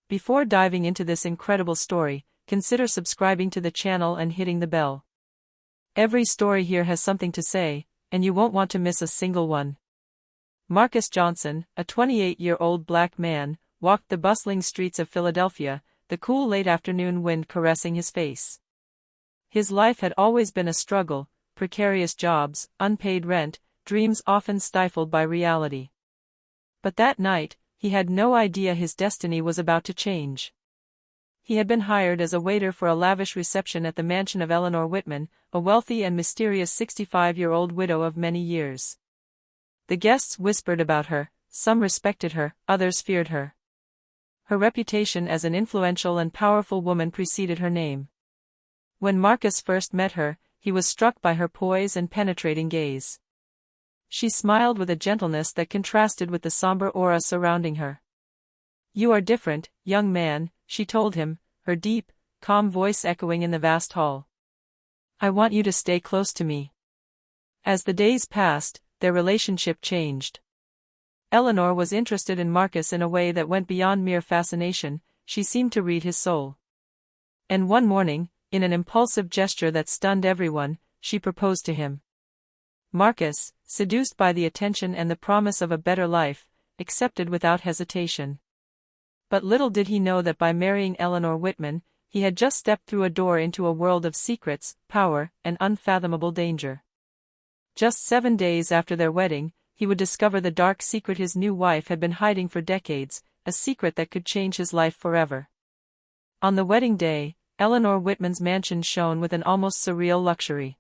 Before diving into this incredible story, consider subscribing to the channel and hitting the bell. Every story here has something to say, and you won't want to miss a single one. Marcus Johnson, a 28-year-old black man, walked the bustling streets of Philadelphia, the cool late afternoon wind caressing his face. His life had always been a struggle, precarious jobs, unpaid rent, dreams often stifled by reality. But that night, he had no idea his destiny was about to change. He had been hired as a waiter for a lavish reception at the mansion of Eleanor Whitman, a wealthy and mysterious 65-year-old widow of many years. The guests whispered about her, some respected her, others feared her. Her reputation as an influential and powerful woman preceded her name. When Marcus first met her, he was struck by her poise and penetrating gaze. She smiled with a gentleness that contrasted with the somber aura surrounding her. "You are different, young man," she told him, her deep, calm voice echoing in the vast hall. "I want you to stay close to me." As the days passed, their relationship changed. Eleanor was interested in Marcus in a way that went beyond mere fascination. She seemed to read his soul. And one morning, in an impulsive gesture that stunned everyone, she proposed to him. Marcus, seduced by the attention and the promise of a better life, accepted without hesitation. But little did he know that by marrying Eleanor Whitman, he had just stepped through a door into a world of secrets, power, and unfathomable danger. Just 7 days after their wedding, he would discover the dark secret his new wife had been hiding for decades, a secret that could change his life forever. On the wedding day, Eleanor Whitman's mansion shone with an almost surreal luxury.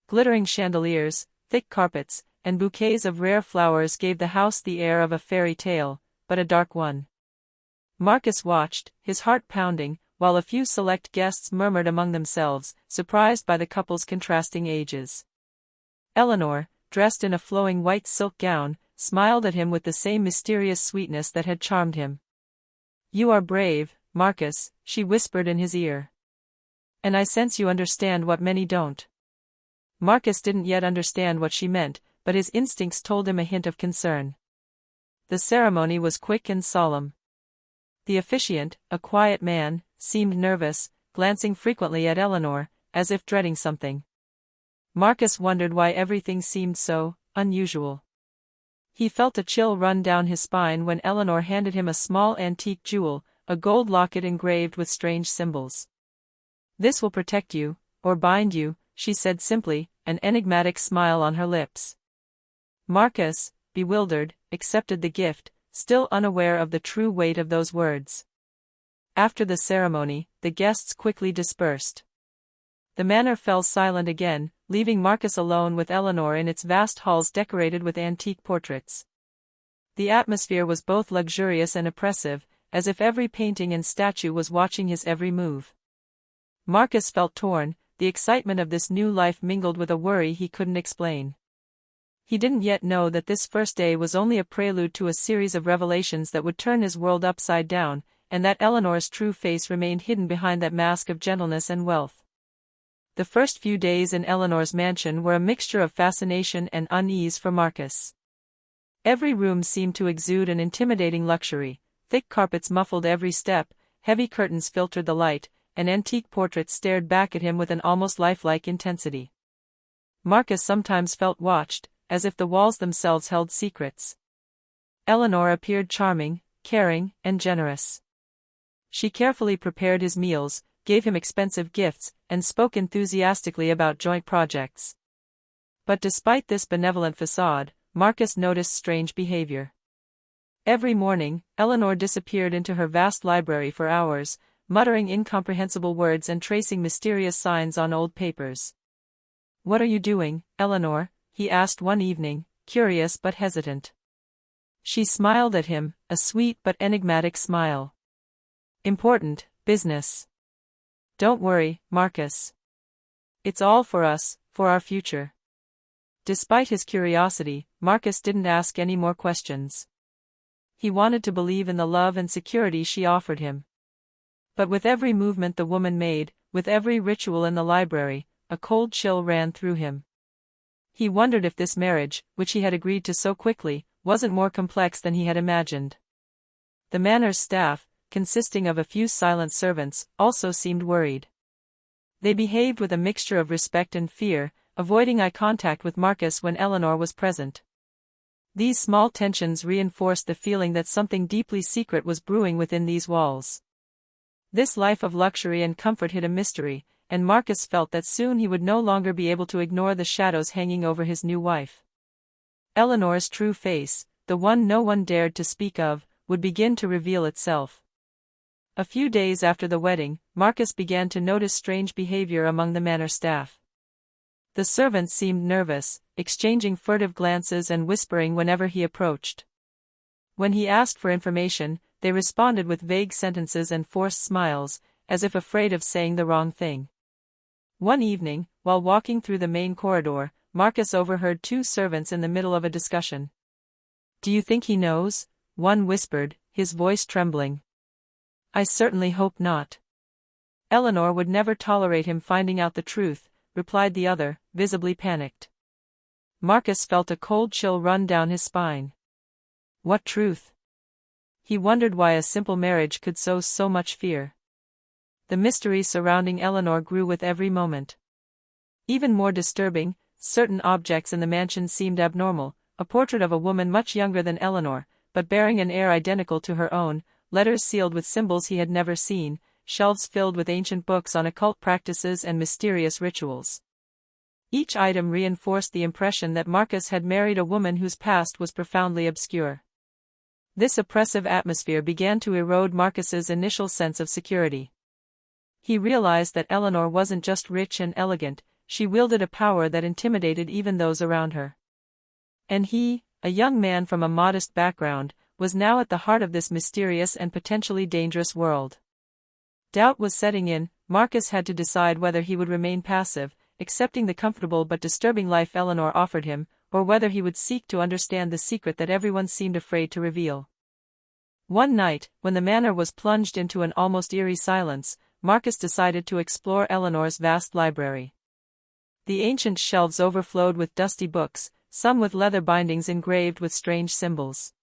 Glittering chandeliers, thick carpets, and bouquets of rare flowers gave the house the air of a fairy tale, but a dark one. Marcus watched, his heart pounding, while a few select guests murmured among themselves, surprised by the couple's contrasting ages. Eleanor, dressed in a flowing white silk gown, smiled at him with the same mysterious sweetness that had charmed him. "You are brave, Marcus," she whispered in his ear. "And I sense you understand what many don't." Marcus didn't yet understand what she meant, but his instincts told him a hint of concern. The ceremony was quick and solemn. The officiant, a quiet man, seemed nervous, glancing frequently at Eleanor, as if dreading something. Marcus wondered why everything seemed so unusual. He felt a chill run down his spine when Eleanor handed him a small antique jewel, a gold locket engraved with strange symbols. "This will protect you, or bind you," she said simply, an enigmatic smile on her lips. Marcus, bewildered, accepted the gift, still unaware of the true weight of those words. After the ceremony, the guests quickly dispersed. The manor fell silent again, leaving Marcus alone with Eleanor in its vast halls decorated with antique portraits. The atmosphere was both luxurious and oppressive, as if every painting and statue was watching his every move. Marcus felt torn, the excitement of this new life mingled with a worry he couldn't explain. He didn't yet know that this first day was only a prelude to a series of revelations that would turn his world upside down, and that Eleanor's true face remained hidden behind that mask of gentleness and wealth. The first few days in Eleanor's mansion were a mixture of fascination and unease for Marcus. Every room seemed to exude an intimidating luxury. Thick carpets muffled every step, heavy curtains filtered the light, and antique portraits stared back at him with an almost lifelike intensity. Marcus sometimes felt watched, as if the walls themselves held secrets. Eleanor appeared charming, caring, and generous. She carefully prepared his meals, gave him expensive gifts, and spoke enthusiastically about joint projects. But despite this benevolent facade, Marcus noticed strange behavior. Every morning, Eleanor disappeared into her vast library for hours, muttering incomprehensible words and tracing mysterious signs on old papers. "What are you doing, Eleanor?" he asked one evening, curious but hesitant. She smiled at him, a sweet but enigmatic smile. "Important, business." "Don't worry, Marcus. It's all for us, for our future." Despite his curiosity, Marcus didn't ask any more questions. He wanted to believe in the love and security she offered him. But with every movement the woman made, with every ritual in the library, a cold chill ran through him. He wondered if this marriage, which he had agreed to so quickly, wasn't more complex than he had imagined. The manor's staff, consisting of a few silent servants, also seemed worried. They behaved with a mixture of respect and fear, avoiding eye contact with Marcus when Eleanor was present. These small tensions reinforced the feeling that something deeply secret was brewing within these walls. This life of luxury and comfort hid a mystery, and Marcus felt that soon he would no longer be able to ignore the shadows hanging over his new wife. Eleanor's true face, the one no one dared to speak of, would begin to reveal itself. A few days after the wedding, Marcus began to notice strange behavior among the manor staff. The servants seemed nervous, exchanging furtive glances and whispering whenever he approached. When he asked for information, they responded with vague sentences and forced smiles, as if afraid of saying the wrong thing. One evening, while walking through the main corridor, Marcus overheard two servants in the middle of a discussion. "Do you think he knows?" one whispered, his voice trembling. "I certainly hope not. Eleanor would never tolerate him finding out the truth," replied the other, visibly panicked. Marcus felt a cold chill run down his spine. What truth? He wondered why a simple marriage could sow so much fear. The mystery surrounding Eleanor grew with every moment. Even more disturbing, certain objects in the mansion seemed abnormal: a portrait of a woman much younger than Eleanor, but bearing an air identical to her own, letters sealed with symbols he had never seen, shelves filled with ancient books on occult practices and mysterious rituals. Each item reinforced the impression that Marcus had married a woman whose past was profoundly obscure. This oppressive atmosphere began to erode Marcus's initial sense of security. He realized that Eleanor wasn't just rich and elegant, she wielded a power that intimidated even those around her. And he, a young man from a modest background, was now at the heart of this mysterious and potentially dangerous world. Doubt was setting in. Marcus had to decide whether he would remain passive, accepting the comfortable but disturbing life Eleanor offered him, or whether he would seek to understand the secret that everyone seemed afraid to reveal. One night, when the manor was plunged into an almost eerie silence, Marcus decided to explore Eleanor's vast library. The ancient shelves overflowed with dusty books, some with leather bindings engraved with strange symbols.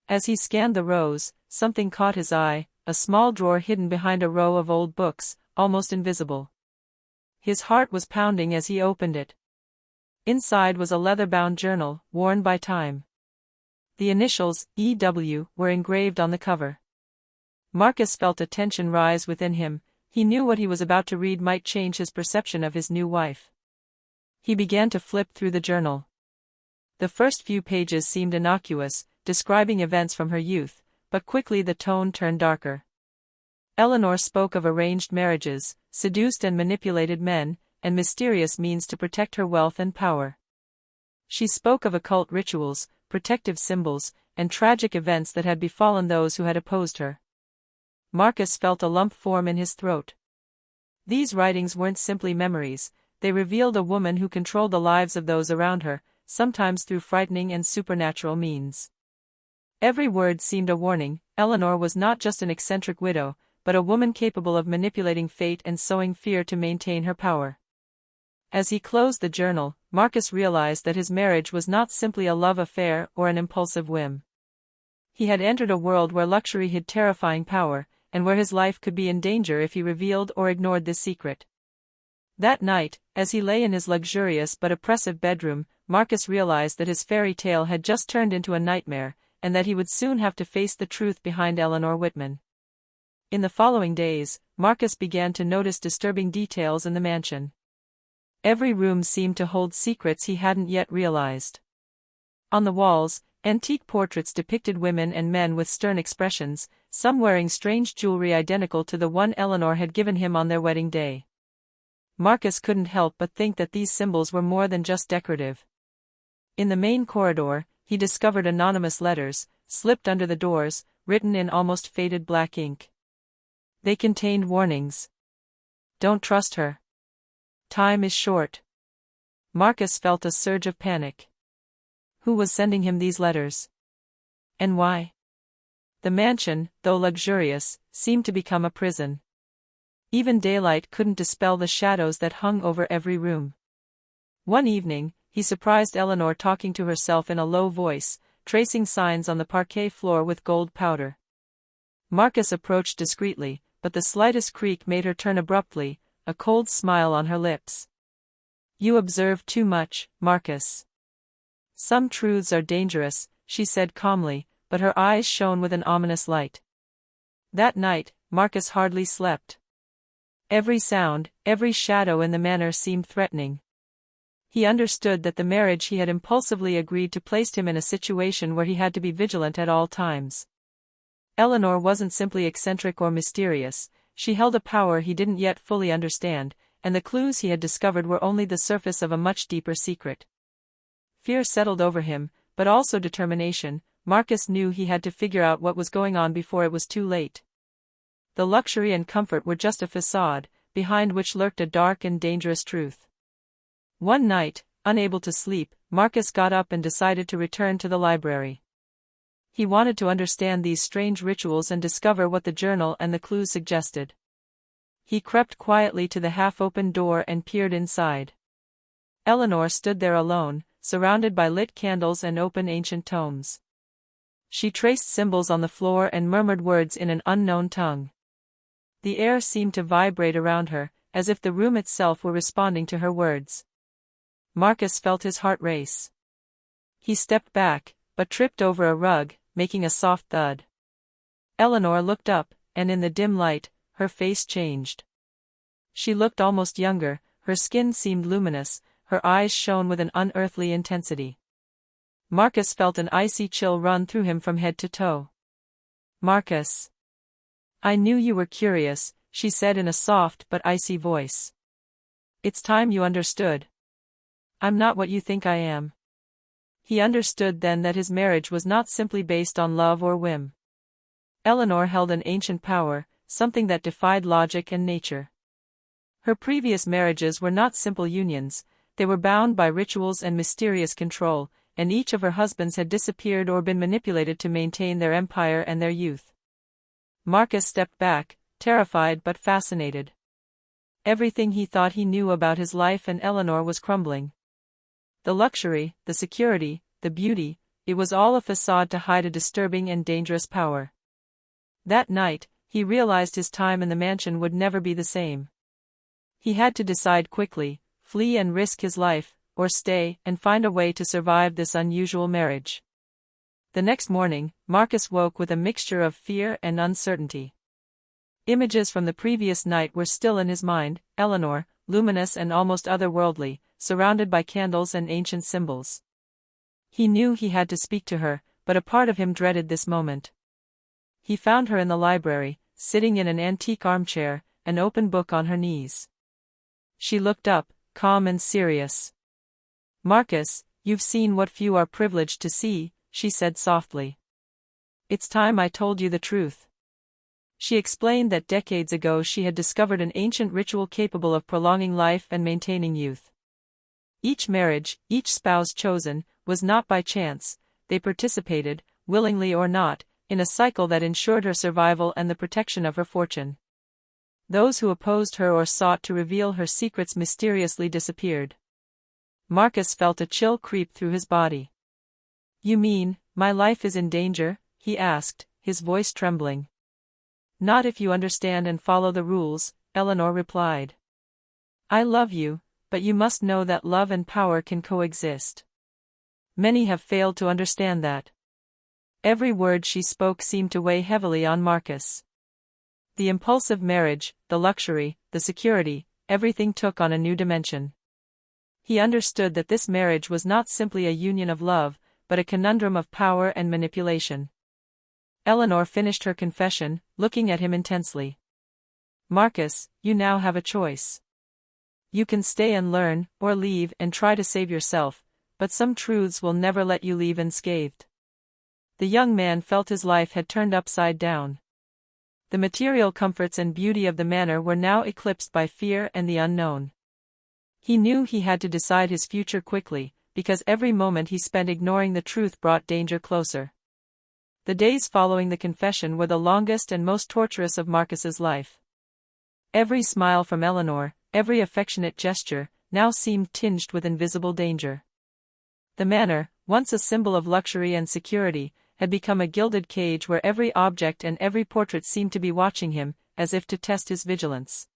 As he scanned the rows, something caught his eye: a small drawer hidden behind a row of old books, almost invisible. His heart was pounding as he opened it. Inside was a leather-bound journal, worn by time. The initials, E.W., were engraved on the cover. Marcus felt a tension rise within him. He knew what he was about to read might change his perception of his new wife. He began to flip through the journal. The first few pages seemed innocuous, describing events from her youth, but quickly the tone turned darker. Eleanor spoke of arranged marriages, seduced and manipulated men, and mysterious means to protect her wealth and power. She spoke of occult rituals, protective symbols, and tragic events that had befallen those who had opposed her. Marcus felt a lump form in his throat. These writings weren't simply memories, they revealed a woman who controlled the lives of those around her, sometimes through frightening and supernatural means. Every word seemed a warning. Eleanor was not just an eccentric widow, but a woman capable of manipulating fate and sowing fear to maintain her power. As he closed the journal, Marcus realized that his marriage was not simply a love affair or an impulsive whim. He had entered a world where luxury hid terrifying power, and where his life could be in danger if he revealed or ignored this secret. That night, as he lay in his luxurious but oppressive bedroom, Marcus realized that his fairy tale had just turned into a nightmare, and that he would soon have to face the truth behind Eleanor Whitman. In the following days, Marcus began to notice disturbing details in the mansion. Every room seemed to hold secrets he hadn't yet realized. On the walls, antique portraits depicted women and men with stern expressions, some wearing strange jewelry identical to the one Eleanor had given him on their wedding day. Marcus couldn't help but think that these symbols were more than just decorative. In the main corridor, he discovered anonymous letters, slipped under the doors, written in almost faded black ink. They contained warnings. Don't trust her. Time is short. Marcus felt a surge of panic. Who was sending him these letters? And why? The mansion, though luxurious, seemed to become a prison. Even daylight couldn't dispel the shadows that hung over every room. One evening, he surprised Eleanor talking to herself in a low voice, tracing signs on the parquet floor with gold powder. Marcus approached discreetly, but the slightest creak made her turn abruptly, a cold smile on her lips. You observe too much, Marcus. Some truths are dangerous, she said calmly, but her eyes shone with an ominous light. That night, Marcus hardly slept. Every sound, every shadow in the manor seemed threatening. He understood that the marriage he had impulsively agreed to placed him in a situation where he had to be vigilant at all times. Eleanor wasn't simply eccentric or mysterious, she held a power he didn't yet fully understand, and the clues he had discovered were only the surface of a much deeper secret. Fear settled over him, but also determination. Marcus knew he had to figure out what was going on before it was too late. The luxury and comfort were just a facade, behind which lurked a dark and dangerous truth. One night, unable to sleep, Marcus got up and decided to return to the library. He wanted to understand these strange rituals and discover what the journal and the clues suggested. He crept quietly to the half-open door and peered inside. Eleanor stood there alone, surrounded by lit candles and open ancient tomes. She traced symbols on the floor and murmured words in an unknown tongue. The air seemed to vibrate around her, as if the room itself were responding to her words. Marcus felt his heart race. He stepped back, but tripped over a rug, making a soft thud. Eleanor looked up, and in the dim light, her face changed. She looked almost younger, her skin seemed luminous, her eyes shone with an unearthly intensity. Marcus felt an icy chill run through him from head to toe. Marcus. I knew you were curious, she said in a soft but icy voice. It's time you understood. I'm not what you think I am. He understood then that his marriage was not simply based on love or whim. Eleanor held an ancient power, something that defied logic and nature. Her previous marriages were not simple unions, they were bound by rituals and mysterious control, and each of her husbands had disappeared or been manipulated to maintain their empire and their youth. Marcus stepped back, terrified but fascinated. Everything he thought he knew about his life and Eleanor was crumbling. The luxury, the security, the beauty, it was all a facade to hide a disturbing and dangerous power. That night, he realized his time in the mansion would never be the same. He had to decide quickly, flee and risk his life, or stay and find a way to survive this unusual marriage. The next morning, Marcus woke with a mixture of fear and uncertainty. Images from the previous night were still in his mind, Eleanor, luminous and almost otherworldly, surrounded by candles and ancient symbols. He knew he had to speak to her, but a part of him dreaded this moment. He found her in the library, sitting in an antique armchair, an open book on her knees. She looked up, calm and serious. Marcus, you've seen what few are privileged to see, she said softly. It's time I told you the truth. She explained that decades ago she had discovered an ancient ritual capable of prolonging life and maintaining youth. Each marriage, each spouse chosen, was not by chance, they participated, willingly or not, in a cycle that ensured her survival and the protection of her fortune. Those who opposed her or sought to reveal her secrets mysteriously disappeared. Marcus felt a chill creep through his body. You mean, my life is in danger? He asked, his voice trembling. Not if you understand and follow the rules, Eleanor replied. I love you, but you must know that love and power can coexist. Many have failed to understand that. Every word she spoke seemed to weigh heavily on Marcus. The impulsive marriage, the luxury, the security, everything took on a new dimension. He understood that this marriage was not simply a union of love, but a conundrum of power and manipulation. Eleanor finished her confession, looking at him intensely. Marcus, you now have a choice. You can stay and learn, or leave and try to save yourself, but some truths will never let you leave unscathed. The young man felt his life had turned upside down. The material comforts and beauty of the manor were now eclipsed by fear and the unknown. He knew he had to decide his future quickly, because every moment he spent ignoring the truth brought danger closer. The days following the confession were the longest and most torturous of Marcus's life. Every smile from Eleanor, every affectionate gesture, now seemed tinged with invisible danger. The manor, once a symbol of luxury and security, had become a gilded cage where every object and every portrait seemed to be watching him, as if to test his vigilance.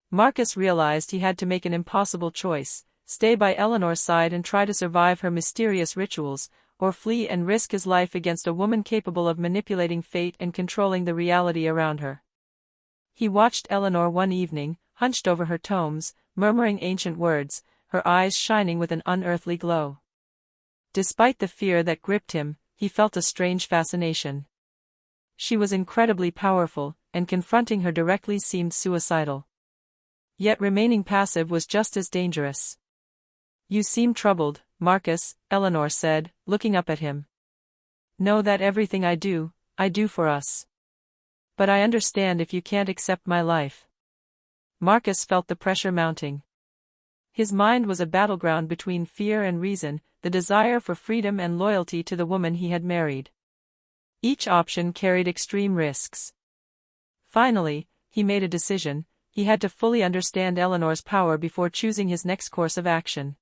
Marcus realized he had to make an impossible choice: stay by Eleanor's side and try to survive her mysterious rituals, or flee and risk his life against a woman capable of manipulating fate and controlling the reality around her. He watched Eleanor one evening, hunched over her tomes, murmuring ancient words, her eyes shining with an unearthly glow. Despite the fear that gripped him, he felt a strange fascination. She was incredibly powerful, and confronting her directly seemed suicidal. Yet remaining passive was just as dangerous. "You seem troubled, Marcus," Eleanor said, looking up at him. "Know that everything I do for us. But I understand if you can't accept my life." Marcus felt the pressure mounting. His mind was a battleground between fear and reason, the desire for freedom and loyalty to the woman he had married. Each option carried extreme risks. Finally, he made a decision: he had to fully understand Eleanor's power before choosing his next course of action.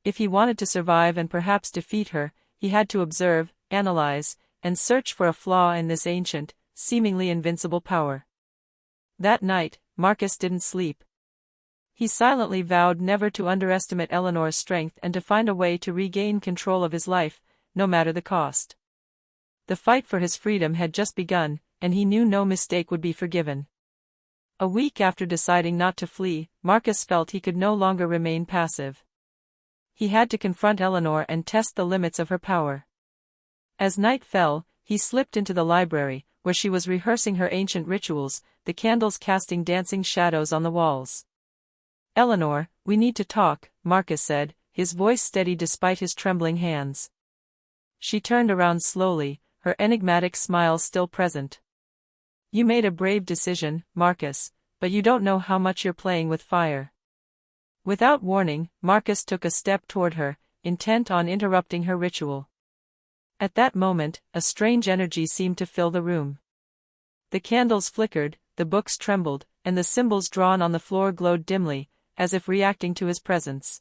If he wanted to survive and perhaps defeat her, he had to observe, analyze, and search for a flaw in this ancient, seemingly invincible power. That night, Marcus didn't sleep. He silently vowed never to underestimate Eleanor's strength and to find a way to regain control of his life, no matter the cost. The fight for his freedom had just begun, and he knew no mistake would be forgiven. A week after deciding not to flee, Marcus felt he could no longer remain passive. He had to confront Eleanor and test the limits of her power. As night fell, he slipped into the library, where she was rehearsing her ancient rituals, the candles casting dancing shadows on the walls. "Eleanor, we need to talk," Marcus said, his voice steady despite his trembling hands. She turned around slowly, her enigmatic smile still present. "You made a brave decision, Marcus, but you don't know how much you're playing with fire." Without warning, Marcus took a step toward her, intent on interrupting her ritual. At that moment, a strange energy seemed to fill the room. The candles flickered, the books trembled, and the symbols drawn on the floor glowed dimly, as if reacting to his presence.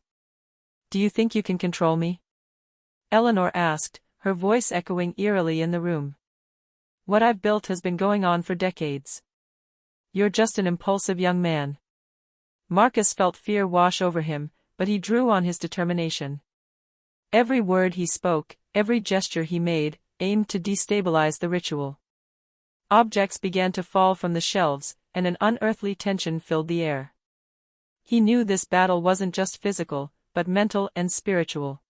"Do you think you can control me?" Eleanor asked, her voice echoing eerily in the room. "What I've built has been going on for decades. You're just an impulsive young man." Marcus felt fear wash over him, but he drew on his determination. Every word he spoke, every gesture he made, aimed to destabilize the ritual. Objects began to fall from the shelves, and an unearthly tension filled the air. He knew this battle wasn't just physical, but mental and spiritual.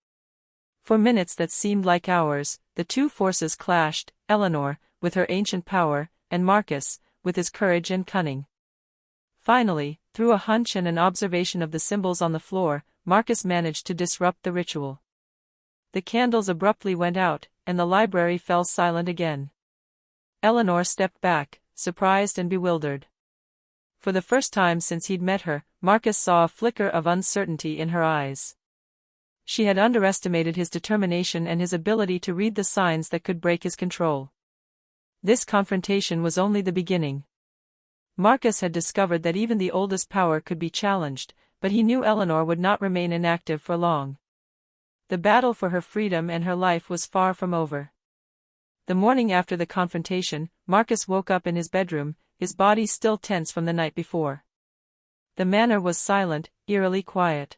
For minutes that seemed like hours, the two forces clashed: Eleanor, with her ancient power, and Marcus, with his courage and cunning. Finally, through a hunch and an observation of the symbols on the floor, Marcus managed to disrupt the ritual. The candles abruptly went out, and the library fell silent again. Eleanor stepped back, surprised and bewildered. For the first time since he'd met her, Marcus saw a flicker of uncertainty in her eyes. She had underestimated his determination and his ability to read the signs that could break his control. This confrontation was only the beginning. Marcus had discovered that even the oldest power could be challenged, but he knew Eleanor would not remain inactive for long. The battle for her freedom and her life was far from over. The morning after the confrontation, Marcus woke up in his bedroom, his body still tense from the night before. The manor was silent, eerily quiet.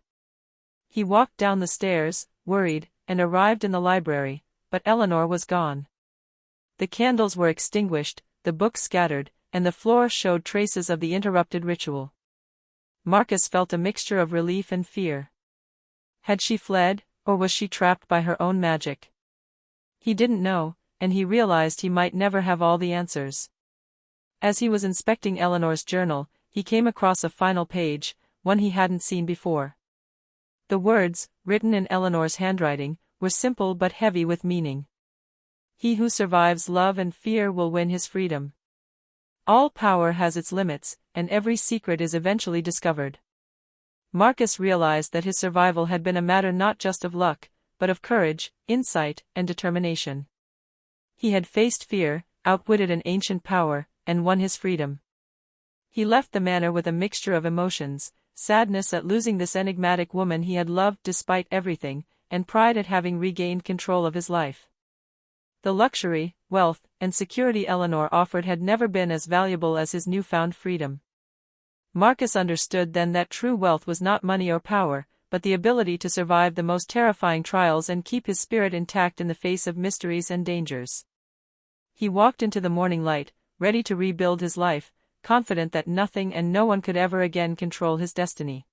He walked down the stairs, worried, and arrived in the library, but Eleanor was gone. The candles were extinguished, the books scattered, and the floor showed traces of the interrupted ritual. Marcus felt a mixture of relief and fear. Had she fled, or was she trapped by her own magic? He didn't know, and he realized he might never have all the answers. As he was inspecting Eleanor's journal, he came across a final page, one he hadn't seen before. The words, written in Eleanor's handwriting, were simple but heavy with meaning. "He who survives love and fear will win his freedom. All power has its limits, and every secret is eventually discovered." Marcus realized that his survival had been a matter not just of luck, but of courage, insight, and determination. He had faced fear, outwitted an ancient power, and won his freedom. He left the manor with a mixture of emotions: sadness at losing this enigmatic woman he had loved despite everything, and pride at having regained control of his life. The luxury, wealth, and security Eleanor offered had never been as valuable as his newfound freedom. Marcus understood then that true wealth was not money or power, but the ability to survive the most terrifying trials and keep his spirit intact in the face of mysteries and dangers. He walked into the morning light, ready to rebuild his life, confident that nothing and no one could ever again control his destiny.